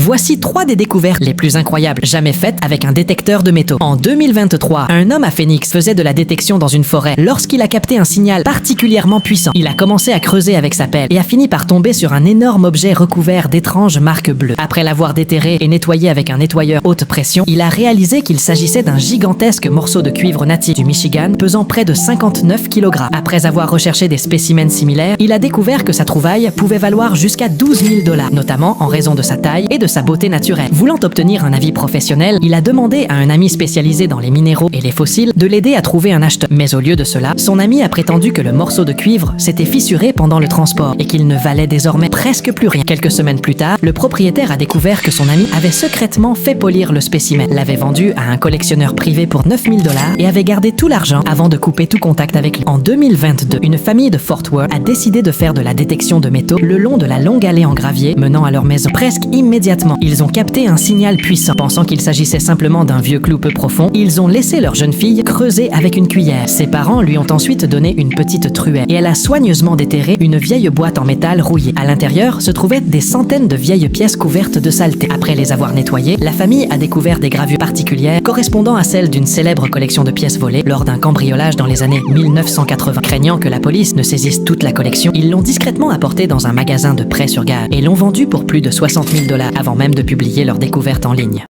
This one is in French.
Voici 3 des découvertes les plus incroyables jamais faites avec un détecteur de métaux. En 2023, un homme à Phoenix faisait de la détection dans une forêt lorsqu'il a capté un signal particulièrement puissant. Il a commencé à creuser avec sa pelle et a fini par tomber sur un énorme objet recouvert d'étranges marques bleues. Après l'avoir déterré et nettoyé avec un nettoyeur haute pression, il a réalisé qu'il s'agissait d'un gigantesque morceau de cuivre natif du Michigan pesant près de 59 kg. Après avoir recherché des spécimens similaires, il a découvert que sa trouvaille pouvait valoir jusqu'à 12 000 $, notamment en raison de sa taille et de sa beauté naturelle. Voulant obtenir un avis professionnel, il a demandé à un ami spécialisé dans les minéraux et les fossiles de l'aider à trouver un acheteur. Mais au lieu de cela, son ami a prétendu que le morceau de cuivre s'était fissuré pendant le transport et qu'il ne valait désormais presque plus rien. Quelques semaines plus tard, le propriétaire a découvert que son ami avait secrètement fait polir le spécimen, l'avait vendu à un collectionneur privé pour 9 000 $ et avait gardé tout l'argent avant de couper tout contact avec lui. En 2022, une famille de Fort Worth a décidé de faire de la détection de métaux le long de la longue allée en gravier menant à leur maison. Presque immédiatement, ils ont capté un signal puissant. Pensant qu'il s'agissait simplement d'un vieux clou peu profond, ils ont laissé leur jeune fille creuser avec une cuillère. Ses parents lui ont ensuite donné une petite truelle et elle a soigneusement déterré une vieille boîte en métal rouillée. À l'intérieur se trouvaient des centaines de vieilles pièces couvertes de saleté. Après les avoir nettoyées, la famille a découvert des gravures particulières correspondant à celles d'une célèbre collection de pièces volées lors d'un cambriolage dans les années 1980. Craignant que la police ne saisisse toute la collection, ils l'ont discrètement apportée dans un magasin de prêt sur gage et l'ont vendue pour plus de 60 000 $ avant même de publier leur découverte en ligne.